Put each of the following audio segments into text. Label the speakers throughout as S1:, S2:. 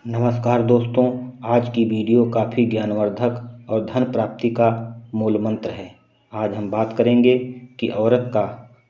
S1: नमस्कार दोस्तों। आज की वीडियो काफ़ी ज्ञानवर्धक और धन प्राप्ति का मूल मंत्र है। आज हम बात करेंगे कि औरत का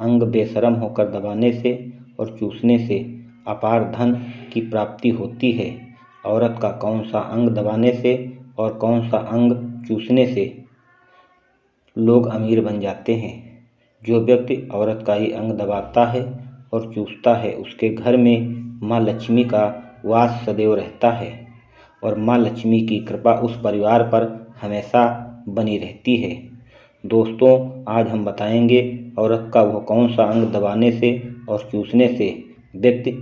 S1: अंग बेशर्म होकर दबाने से और चूसने से अपार धन की प्राप्ति होती है। औरत का कौन सा अंग दबाने से और कौन सा अंग चूसने से लोग अमीर बन जाते हैं। जो व्यक्ति औरत का ही अंग दबाता है और चूसता है, उसके घर में माँ लक्ष्मी का वास सदैव रहता है और माँ लक्ष्मी की कृपा उस परिवार पर हमेशा बनी रहती है। दोस्तों, आज हम बताएंगे औरत का वो कौन सा अंग दबाने से और चूसने से व्यक्ति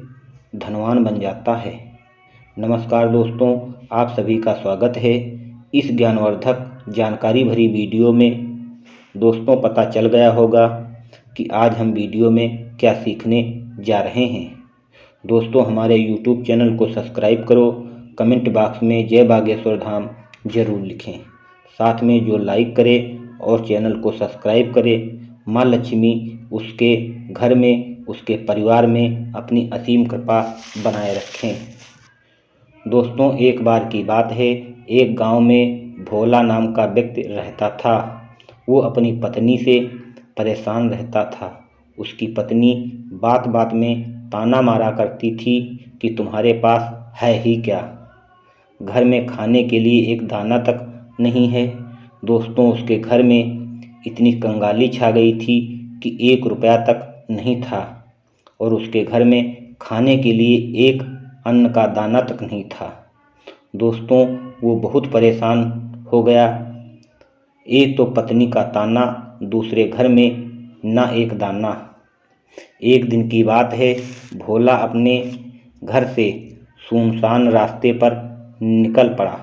S1: धनवान बन जाता है। नमस्कार दोस्तों, आप सभी का स्वागत है इस ज्ञानवर्धक जानकारी भरी वीडियो में। दोस्तों, पता चल गया होगा कि आज हम वीडियो में क्या सीखने जा रहे हैं। दोस्तों, हमारे YouTube चैनल को सब्सक्राइब करो, कमेंट बॉक्स में जय बागेश्वर धाम जरूर लिखें। साथ में जो लाइक करे और चैनल को सब्सक्राइब करे, माँ लक्ष्मी उसके घर में, उसके परिवार में अपनी असीम कृपा बनाए रखें। दोस्तों, एक बार की बात है, एक गांव में भोला नाम का व्यक्ति रहता था। वो अपनी पत्नी से परेशान रहता था। उसकी पत्नी बात बात में ताना मारा करती थी कि तुम्हारे पास है ही क्या, घर में खाने के लिए एक दाना तक नहीं है। दोस्तों, उसके घर में इतनी कंगाली छा गई थी कि 1 रुपया तक नहीं था और उसके घर में खाने के लिए एक अन्न का दाना तक नहीं था। दोस्तों, वो बहुत परेशान हो गया। एक तो पत्नी का ताना, दूसरे घर में ना एक दाना। एक दिन की बात है, भोला अपने घर से सुनसान रास्ते पर निकल पड़ा।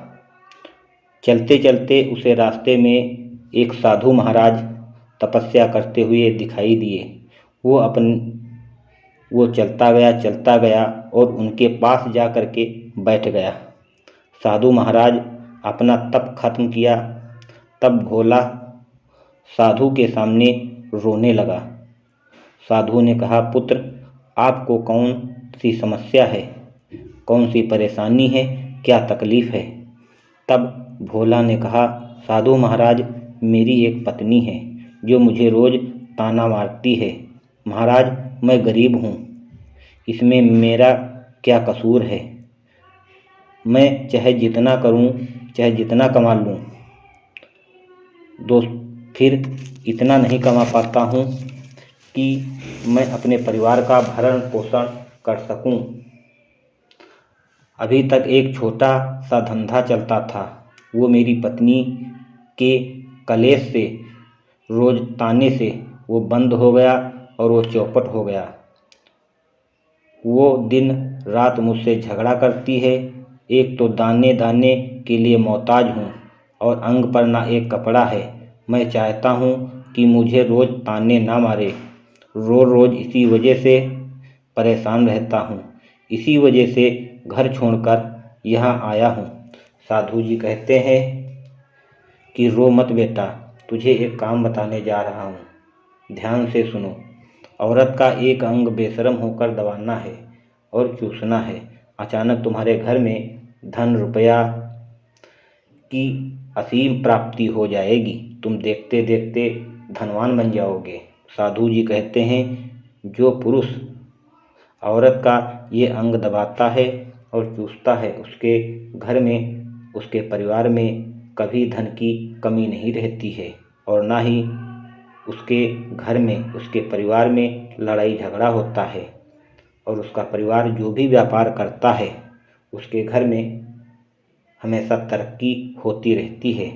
S1: चलते चलते उसे रास्ते में एक साधु महाराज तपस्या करते हुए दिखाई दिए। वो चलता गया और उनके पास जा कर के बैठ गया। साधु महाराज अपना तप खत्म किया। तब भोला साधु के सामने रोने लगा। साधु ने कहा, पुत्र, आपको कौन सी समस्या है, कौन सी परेशानी है, क्या तकलीफ है। तब भोला ने कहा, साधु महाराज, मेरी एक पत्नी है जो मुझे रोज ताना मारती है। महाराज, मैं गरीब हूँ, इसमें मेरा क्या कसूर है। मैं चाहे जितना करूँ, चाहे जितना कमा लूँ, दोस्त, फिर इतना नहीं कमा पाता हूँ कि मैं अपने परिवार का भरण पोषण कर सकूं। अभी तक एक छोटा सा धंधा चलता था, वो मेरी पत्नी के कलेश से, रोज ताने से वो बंद हो गया और वो चौपट हो गया। वो दिन रात मुझसे झगड़ा करती है। एक तो दाने दाने के लिए मोहताज हूँ और अंग पर ना एक कपड़ा है। मैं चाहता हूँ कि मुझे रोज ताने ना मारे। रोज इसी वजह से परेशान रहता हूँ। इसी वजह से घर छोड़कर यहाँ आया हूँ। साधु जी कहते हैं कि रो मत बेटा, तुझे एक काम बताने जा रहा हूँ, ध्यान से सुनो। औरत का एक अंग बेशर्म होकर दबाना है और चूसना है। अचानक तुम्हारे घर में धन रुपया की असीम प्राप्ति हो जाएगी। तुम देखते देखते धनवान बन जाओगे। साधु जी कहते हैं, जो पुरुष औरत का ये अंग दबाता है और चूसता है, उसके घर में, उसके परिवार में कभी धन की कमी नहीं रहती है और ना ही उसके घर में, उसके परिवार में लड़ाई झगड़ा होता है और उसका परिवार जो भी व्यापार करता है, उसके घर में हमेशा तरक्की होती रहती है।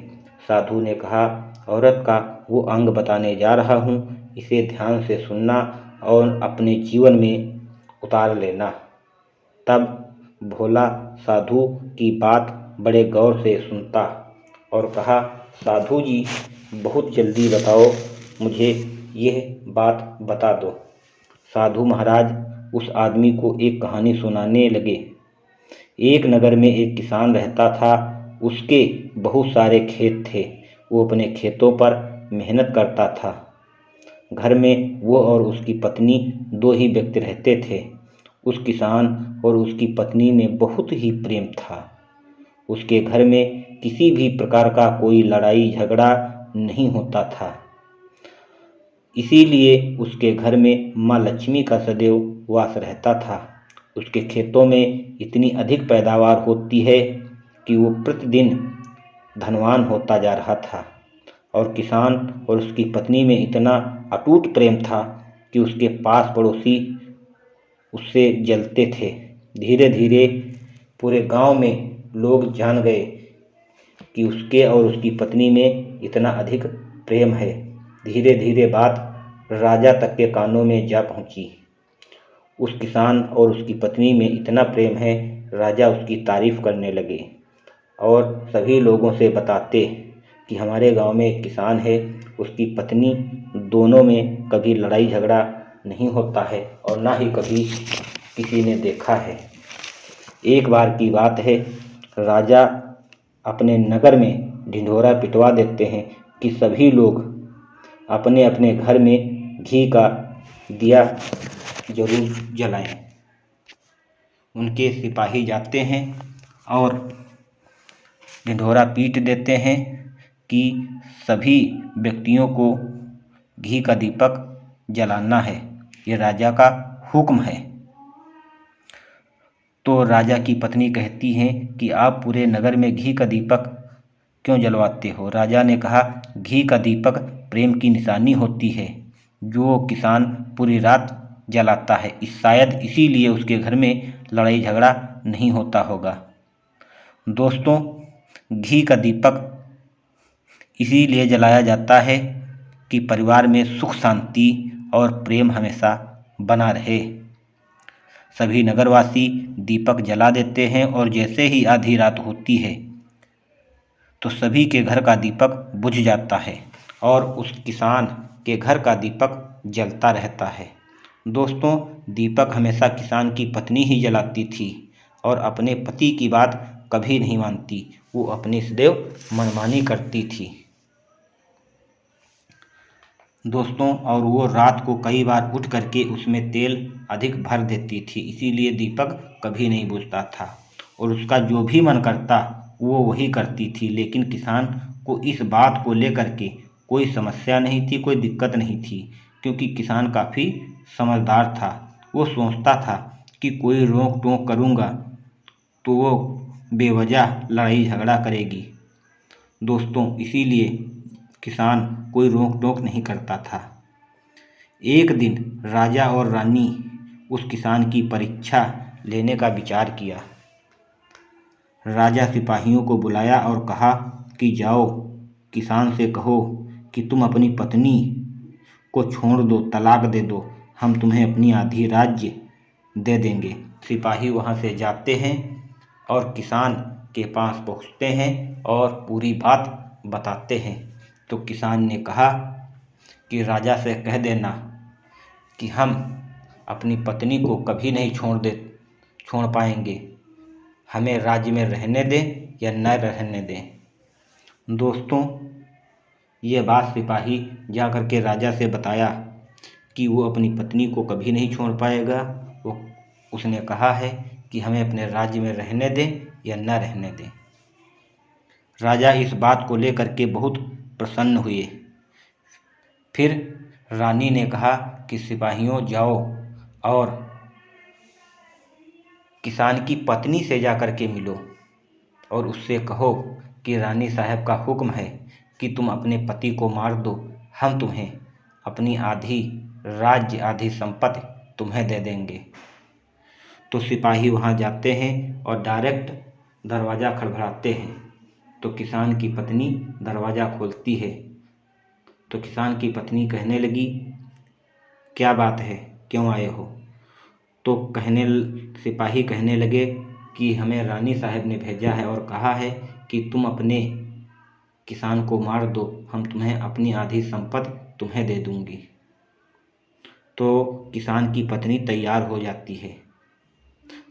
S1: साधु ने कहा, औरत का वो अंग बताने जा रहा हूँ, इसे ध्यान से सुनना और अपने जीवन में उतार लेना। तब भोला साधु की बात बड़े गौर से सुनता और कहा, साधु जी, बहुत जल्दी बताओ, मुझे यह बात बता दो। साधु महाराज उस आदमी को एक कहानी सुनाने लगे। एक नगर में एक किसान रहता था। उसके बहुत सारे खेत थे। वो अपने खेतों पर मेहनत करता था। घर में वो और उसकी पत्नी 2 ही व्यक्ति रहते थे। उस किसान और उसकी पत्नी में बहुत ही प्रेम था। उसके घर में किसी भी प्रकार का कोई लड़ाई झगड़ा नहीं होता था। इसीलिए उसके घर में माँ लक्ष्मी का सदैव वास रहता था। उसके खेतों में इतनी अधिक पैदावार होती है कि वो प्रतिदिन धनवान होता जा रहा था। और किसान और उसकी पत्नी में इतना अटूट प्रेम था कि उसके पास पड़ोसी उससे जलते थे। धीरे धीरे पूरे गांव में लोग जान गए कि उसके और उसकी पत्नी में इतना अधिक प्रेम है। धीरे धीरे बात राजा तक के कानों में जा पहुंची। उस किसान और उसकी पत्नी में इतना प्रेम है, राजा उसकी तारीफ करने लगे और सभी लोगों से बताते कि हमारे गांव में एक किसान है, उसकी पत्नी, दोनों में कभी लड़ाई झगड़ा नहीं होता है और ना ही कभी किसी ने देखा है। एक बार की बात है, राजा अपने नगर में ढिंढोरा पिटवा देते हैं कि सभी लोग अपने अपने घर में घी का दिया जरूर जलाएं। उनके सिपाही जाते हैं और ढिंढोरा पीट देते हैं कि सभी व्यक्तियों को घी का दीपक जलाना है, ये राजा का हुक्म है। तो राजा की पत्नी कहती है कि आप पूरे नगर में घी का दीपक क्यों जलवाते हो? राजा ने कहा, घी का दीपक प्रेम की निशानी होती है जो किसान पूरी रात जलाता है, शायद इसीलिए उसके घर में लड़ाई झगड़ा नहीं होता होगा। दोस्तों, घी का दीपक इसीलिए जलाया जाता है कि परिवार में सुख शांति और प्रेम हमेशा बना रहे। सभी नगरवासी दीपक जला देते हैं और जैसे ही आधी रात होती है तो सभी के घर का दीपक बुझ जाता है और उस किसान के घर का दीपक जलता रहता है। दोस्तों, दीपक हमेशा किसान की पत्नी ही जलाती थी और अपने पति की बात कभी नहीं मानती, वो अपनी सदैव मनमानी करती थी। दोस्तों, और वो रात को कई बार उठ करके उसमें तेल अधिक भर देती थी, इसीलिए दीपक कभी नहीं बुझता था और उसका जो भी मन करता वो वही करती थी। लेकिन किसान को इस बात को लेकर के कोई समस्या नहीं थी, कोई दिक्कत नहीं थी, क्योंकि किसान काफ़ी समझदार था। वो सोचता था कि कोई रोक टोक करूँगा तो वो बेवजह लड़ाई झगड़ा करेगी। दोस्तों, इसीलिए किसान कोई रोक टोक नहीं करता था। एक दिन राजा और रानी उस किसान की परीक्षा लेने का विचार किया। राजा सिपाहियों को बुलाया और कहा कि जाओ, किसान से कहो कि तुम अपनी पत्नी को छोड़ दो, तलाक दे दो, हम तुम्हें अपनी आधी राज्य दे देंगे। सिपाही वहाँ से जाते हैं और किसान के पास पहुँचते हैं और पूरी बात बताते हैं। तो किसान ने कहा कि राजा से कह देना कि हम अपनी पत्नी को कभी नहीं छोड़ पाएंगे, हमें राज्य में रहने दें या न रहने दें। दोस्तों, ये बात सिपाही जा कर के राजा से बताया कि वो अपनी पत्नी को कभी नहीं छोड़ पाएगा। उसने कहा है कि हमें अपने राज्य में रहने दें या न रहने दें। राजा इस बात को लेकर के बहुत प्रसन्न हुए। फिर रानी ने कहा कि सिपाहियों, जाओ और किसान की पत्नी से जा कर के मिलो और उससे कहो कि रानी साहब का हुक्म है कि तुम अपने पति को मार दो, हम तुम्हें अपनी आधी राज्य, आधी संपत्ति तुम्हें दे देंगे। तो सिपाही वहाँ जाते हैं और डायरेक्ट दरवाज़ा खड़खड़ाते हैं। तो किसान की पत्नी दरवाज़ा खोलती है। तो किसान की पत्नी कहने लगी, क्या बात है, क्यों आए हो? तो सिपाही कहने लगे कि हमें रानी साहब ने भेजा है और कहा है कि तुम अपने किसान को मार दो, हम तुम्हें अपनी आधी संपत्ति तुम्हें दे दूंगी। तो किसान की पत्नी तैयार हो जाती है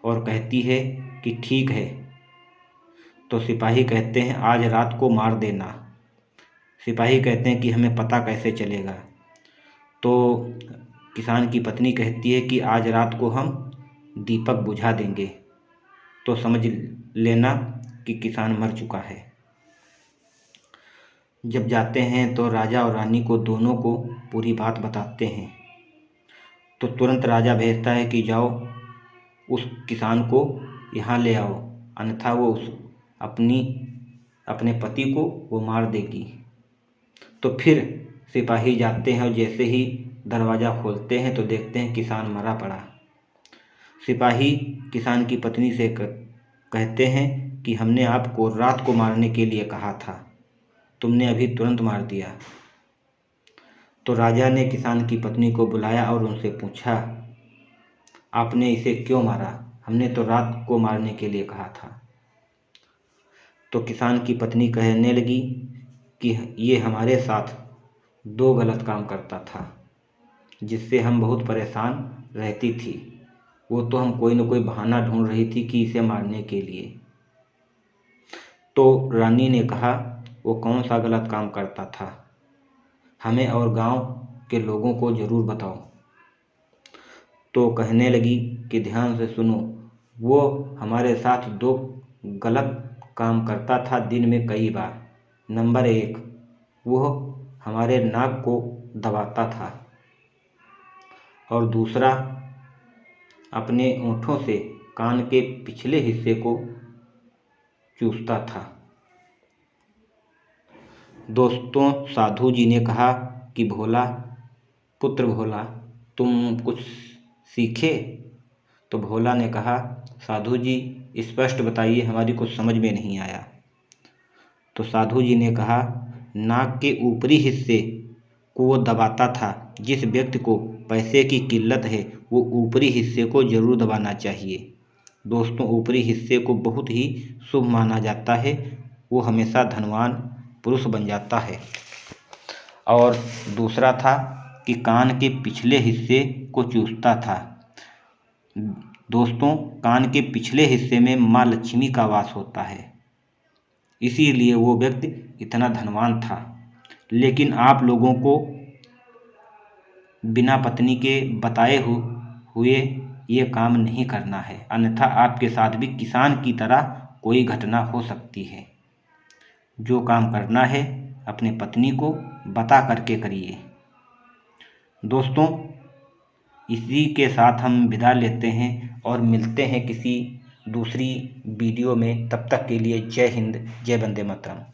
S1: और कहती है कि ठीक है। तो सिपाही कहते हैं, आज रात को मार देना। सिपाही कहते हैं कि हमें पता कैसे चलेगा? तो किसान की पत्नी कहती है कि आज रात को हम दीपक बुझा देंगे तो समझ लेना कि किसान मर चुका है। जब जाते हैं तो राजा और रानी को दोनों को पूरी बात बताते हैं। तो तुरंत राजा भेजता है कि जाओ उस किसान को यहाँ ले आओ, अन्यथा वो अपने पति को वो मार देगी। तो फिर सिपाही जाते हैं और जैसे ही दरवाज़ा खोलते हैं तो देखते हैं किसान मरा पड़ा। सिपाही किसान की पत्नी से कहते हैं कि हमने आपको रात को मारने के लिए कहा था, तुमने अभी तुरंत मार दिया। तो राजा ने किसान की पत्नी को बुलाया और उनसे पूछा, आपने इसे क्यों मारा? हमने तो रात को मारने के लिए कहा था। तो किसान की पत्नी कहने लगी कि ये हमारे साथ 2 गलत काम करता था, जिससे हम बहुत परेशान रहती थी। वो तो हम कोई न कोई बहाना ढूंढ रही थी कि इसे मारने के लिए। तो रानी ने कहा, वो कौन सा गलत काम करता था? हमें और गांव के लोगों को ज़रूर बताओ। तो कहने लगी कि ध्यान से सुनो, वो हमारे साथ 2 गलत काम करता था दिन में कई बार। नंबर 1, वो हमारे नाक को दबाता था, और दूसरा अपने होंठों से कान के पिछले हिस्से को चूसता था। दोस्तों, साधु जी ने कहा कि भोला पुत्र भोला, तुम कुछ सीखे? तो भोला ने कहा, साधु जी स्पष्ट बताइए, हमारी कुछ समझ में नहीं आया। तो साधु जी ने कहा, नाक के ऊपरी हिस्से को वो दबाता था। जिस व्यक्ति को पैसे की किल्लत है वो ऊपरी हिस्से को जरूर दबाना चाहिए। दोस्तों, ऊपरी हिस्से को बहुत ही शुभ माना जाता है, वो हमेशा धनवान पुरुष बन जाता है। और दूसरा था कि कान के पिछले हिस्से को चूसता था। दोस्तों, कान के पिछले हिस्से में माँ लक्ष्मी का वास होता है, इसीलिए वो व्यक्ति इतना धनवान था। लेकिन आप लोगों को बिना पत्नी के बताए हुए ये काम नहीं करना है, अन्यथा आपके साथ भी किसान की तरह कोई घटना हो सकती है। जो काम करना है अपने पत्नी को बता करके करिए। दोस्तों, इसी के साथ हम विदा लेते हैं और मिलते हैं किसी दूसरी वीडियो में। तब तक के लिए जय हिंद, जय वंदे मातरम।